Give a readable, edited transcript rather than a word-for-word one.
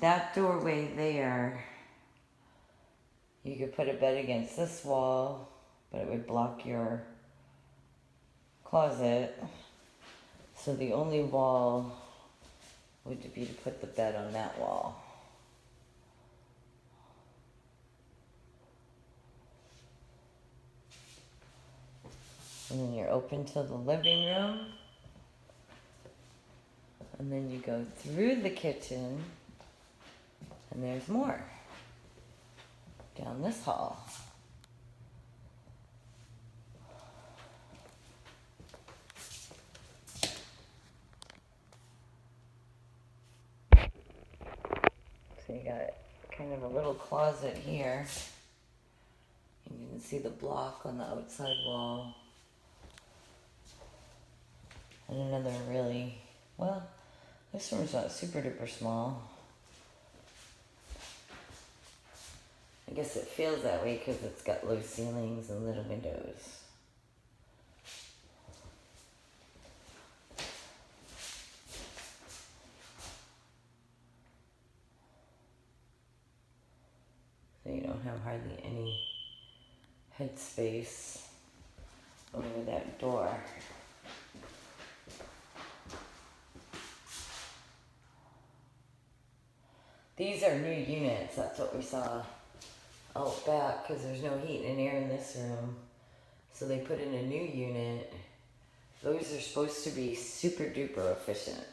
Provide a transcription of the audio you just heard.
that doorway there, you could put a bed against this wall, but it would block your closet. So the only wall would be to put the bed on that wall. And then you're open to the living room. And then you go through the kitchen, and there's more down this hall. So you got kind of a little closet here. And you can see the block on the outside wall. And another really, well, this room's not super duper small. I guess it feels that way because it's got low ceilings and little windows. So you don't have hardly any headspace over that door. These are new units, that's what we saw out back, because there's no heat and air in this room. So they put in a new unit. Those are supposed to be super duper efficient.